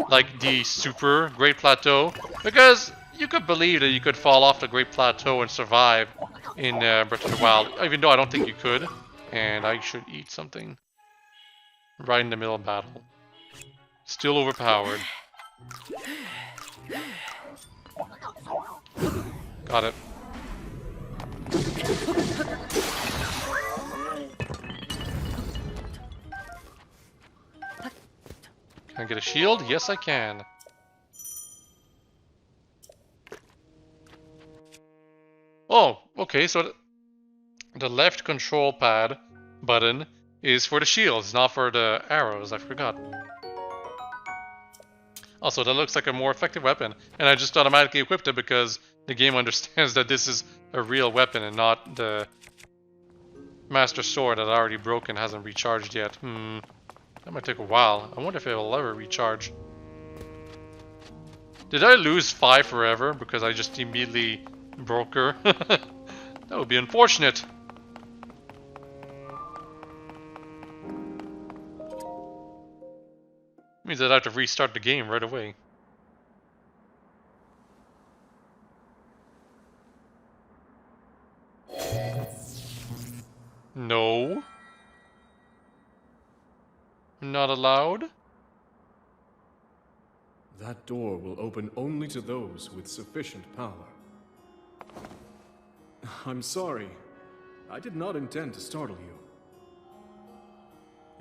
like the super Great Plateau. Because you could believe that you could fall off the Great Plateau and survive in Breath of the Wild. Even though I don't think you could. And I should eat something. Right in the middle of battle. Still overpowered. Got it. Can I get a shield? Yes, I can. Oh, okay, so the left control pad button is for the shields, not for the arrows. I forgot. Also, that looks like a more effective weapon, and I just automatically equipped it because the game understands that this is a real weapon and not the Master Sword that I already broke and hasn't recharged yet. That might take a while. I wonder if it will ever recharge. Did I lose 5 forever because I just immediately broke her? That would be unfortunate. Means I'd have to restart the game right away. No. Not allowed? That door will open only to those with sufficient power. I'm sorry. I did not intend to startle you.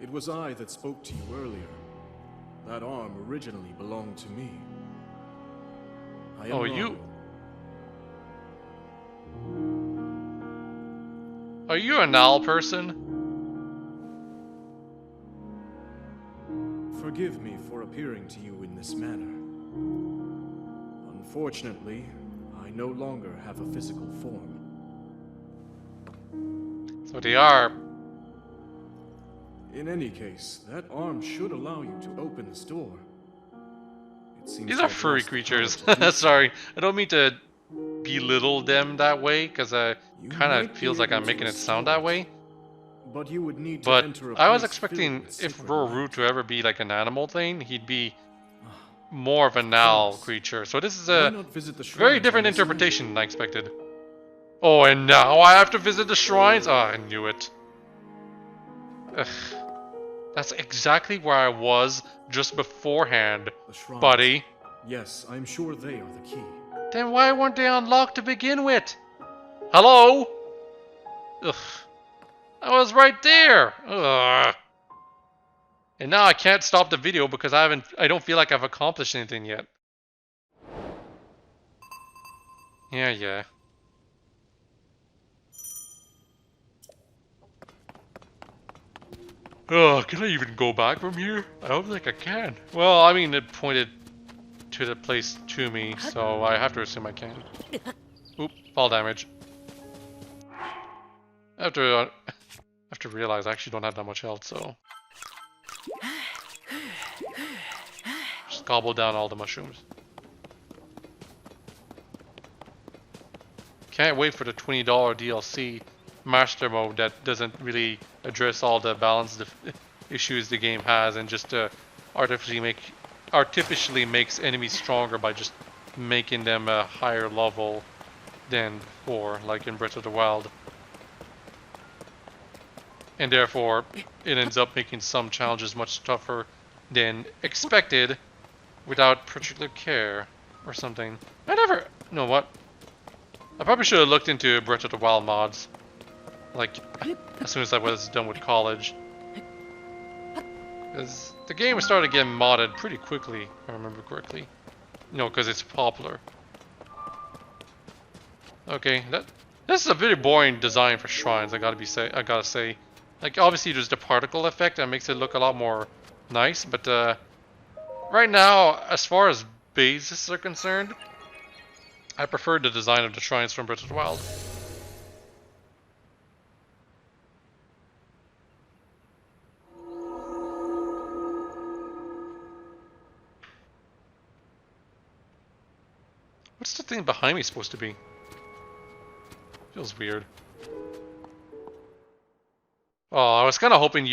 It was I that spoke to you earlier. That arm originally belonged to me. I am wrong. Are you an owl person? Forgive me for appearing to you in this manner. Unfortunately, I no longer have a physical form. So they are. In any case, that arm should allow you to open this door. It seems These to are have furry lost the creatures. power to do so. Sorry, I don't mean to belittle them that way, because I You kind might of be feels like able I'm to making it restore sound that way. But you would need to But enter a I was place expecting filled with if sacred Roru light. to ever be like an animal thing, he'd be more of an Of owl course. creature. So this is Why a not visit the very shrines different on this island? interpretation than I expected. Oh, and now I have to visit the shrines? Oh, I knew it. Ugh. That's exactly where I was just beforehand, The shrines. buddy. Yes, I'm sure they are the key. Then why weren't they unlocked to begin with? Hello? Ugh. I was right there. Ugh. And now I can't stop the video because I don't feel like I've accomplished anything yet. Yeah. Oh, can I even go back from here? I don't think I can. Well, I mean, it pointed to the place to me, so I have to assume I can. Oop, fall damage. I have to realize I actually don't have that much health, so... Just gobble down all the mushrooms. Can't wait for the $20 DLC Master Mode that doesn't really address all the balance issues the game has and just artificially makes enemies stronger by just making them a higher level than before, like in Breath of the Wild. And therefore, it ends up making some challenges much tougher than expected without particular care or something. You know what? I probably should have looked into Breath of the Wild mods. Like, as soon as I was done with college. Because the game started getting modded pretty quickly, if I remember correctly. You know, because it's popular. Okay, this is a very boring design for shrines, I gotta say. Like, obviously there's the particle effect that makes it look a lot more nice, but right now, as far as bases are concerned, I prefer the design of the shrines from Breath of the Wild. thing behind me supposed to be? Feels weird. Oh, I was kind of hoping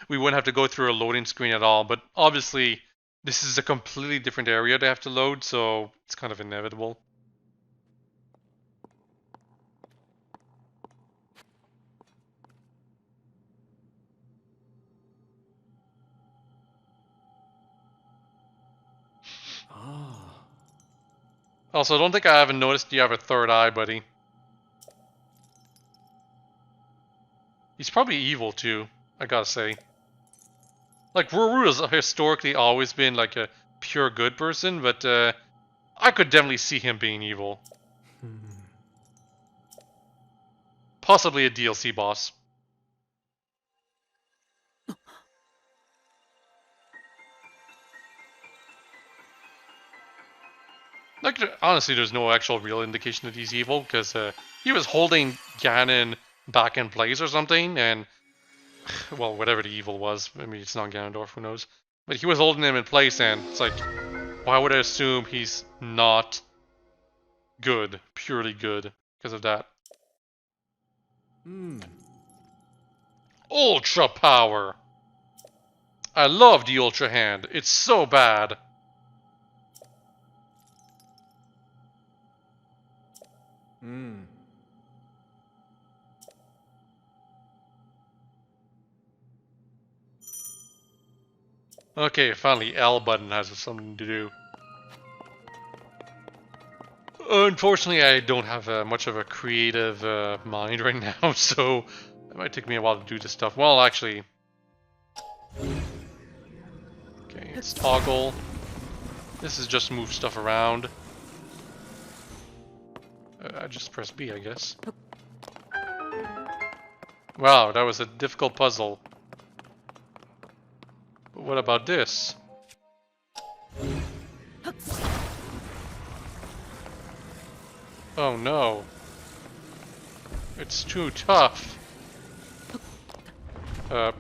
we wouldn't have to go through a loading screen at all, but obviously this is a completely different area to have to load, so it's kind of inevitable. Ah. Also, I don't think I haven't noticed you have a third eye, buddy. He's probably evil too, I gotta say. Like, Ruru has historically always been like a pure good person, but I could definitely see him being evil. Possibly a DLC boss. Like, honestly, there's no actual real indication that he's evil, because he was holding Ganon back in place or something, and, well, whatever the evil was. I mean, it's not Ganondorf, who knows. But he was holding him in place, and it's like, why would I assume he's not good, purely good, because of that? Ultra power! I love the Ultra Hand. It's so bad. Okay, finally, L button has something to do. Unfortunately, I don't have much of a creative mind right now, so it might take me a while to do this stuff. Well, actually... Okay, it's toggle. This is just move stuff around. I just press B, I guess. Wow, that was a difficult puzzle. But what about this? Oh no. It's too tough.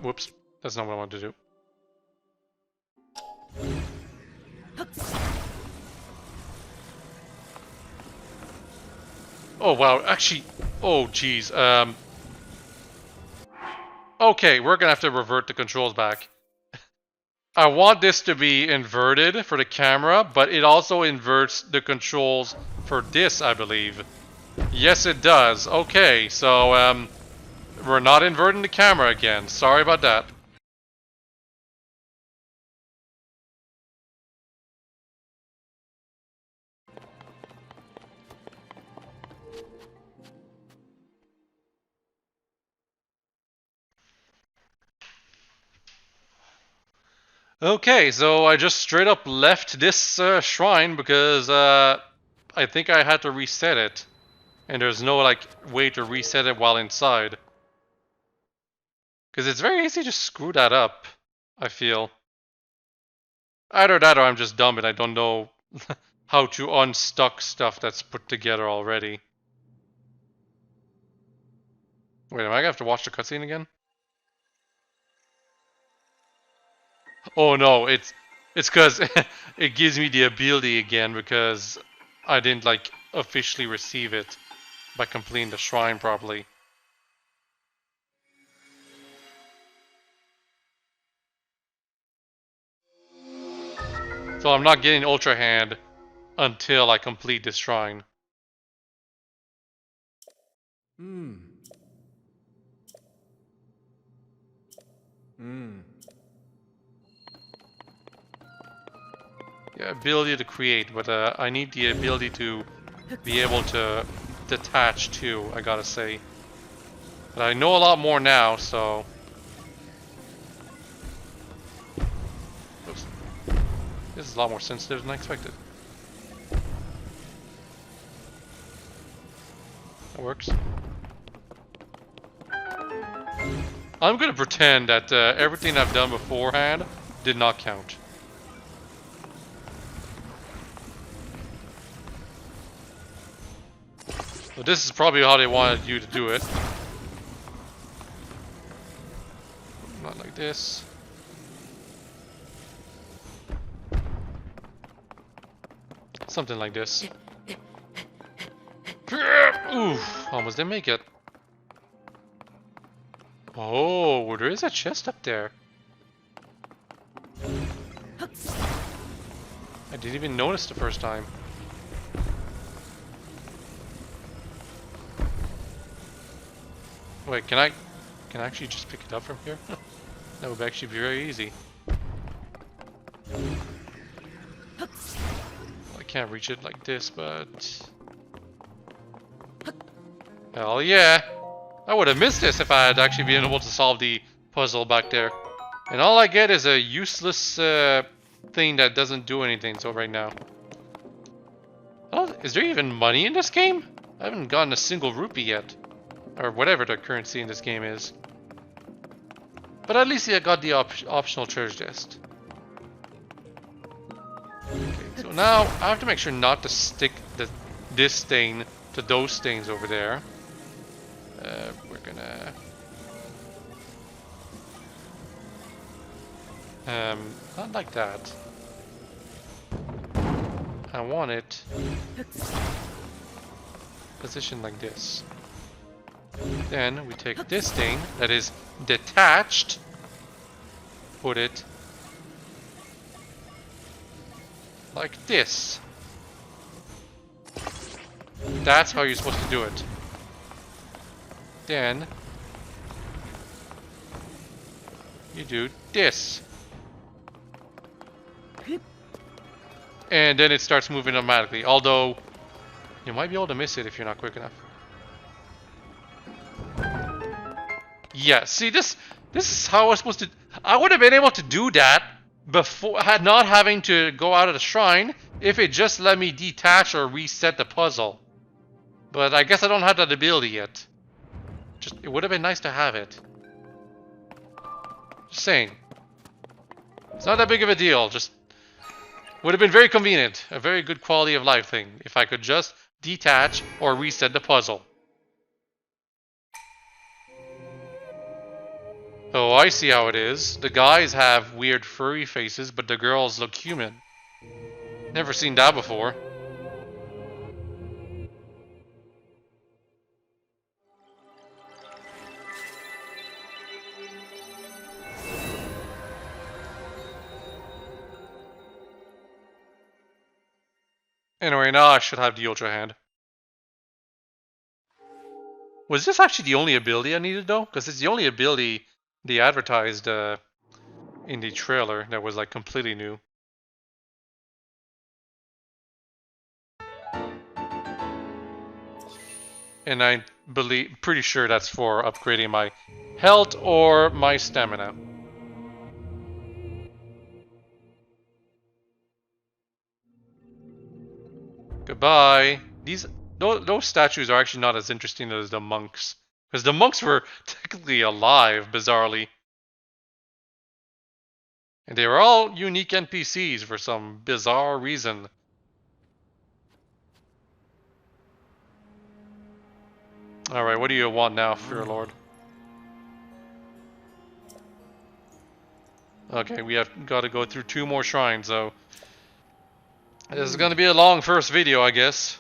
Whoops. That's not what I wanted to do. Oh wow, actually, oh geez. Okay, we're gonna have to revert the controls back. I want this to be inverted for the camera, but it also inverts the controls for this, I believe. Yes, it does. Okay, so, we're not inverting the camera again. Sorry about that. Okay, so I just straight up left this shrine because I think I had to reset it. And there's no like way to reset it while inside. Because it's very easy to screw that up, I feel. Either that or I'm just dumb and I don't know how to unstuck stuff that's put together already. Wait, am I gonna have to watch the cutscene again? Oh no, it's because it gives me the ability again because I didn't like officially receive it by completing the shrine properly. So I'm not getting Ultra Hand until I complete this shrine. Yeah, ability to create, but I need the ability to be able to detach too, I gotta say. But I know a lot more now, so... Oops. This is a lot more sensitive than I expected. That works. I'm gonna pretend that everything I've done beforehand did not count. But this is probably how they wanted you to do it. Not like this. Something like this. Oof, almost didn't make it. Oh, there is a chest up there. I didn't even notice the first time. Wait, can I actually just pick it up from here? That would actually be very easy. I can't reach it like this, but... Hell yeah! I would have missed this if I had actually been able to solve the puzzle back there. And all I get is a useless thing that doesn't do anything, so right now. Oh, is there even money in this game? I haven't gotten a single rupee yet. Or whatever the currency in this game is. But at least I got the optional treasure chest. Okay, so now I have to make sure not to stick this stain to those stains over there. We're gonna... not like that. I want it positioned like this. Then we take this thing that is detached, put it like this. That's how you're supposed to do it. Then you do this. And then it starts moving automatically, although you might be able to miss it if you're not quick enough. Yeah, see, this is how I was supposed to... I would have been able to do that before, not having to go out of the shrine, if it just let me detach or reset the puzzle. But I guess I don't have that ability yet. Just, it would have been nice to have it. Just saying. It's not that big of a deal, just... would have been very convenient. A very good quality of life thing, if I could just detach or reset the puzzle. Oh, I see how it is. The guys have weird furry faces, but the girls look human. Never seen that before. Anyway, now I should have the Ultra Hand. Was this actually the only ability I needed, though? Because it's the only ability they advertised in the trailer that was like completely new. And I'm pretty sure that's for upgrading my health or my stamina. Goodbye. Those statues are actually not as interesting as the monks. Because the monks were technically alive, bizarrely. And they were all unique NPCs for some bizarre reason. Alright, what do you want now, Fear Lord? Okay, we have got to go through 2 more shrines, so... This is going to be a long first video, I guess.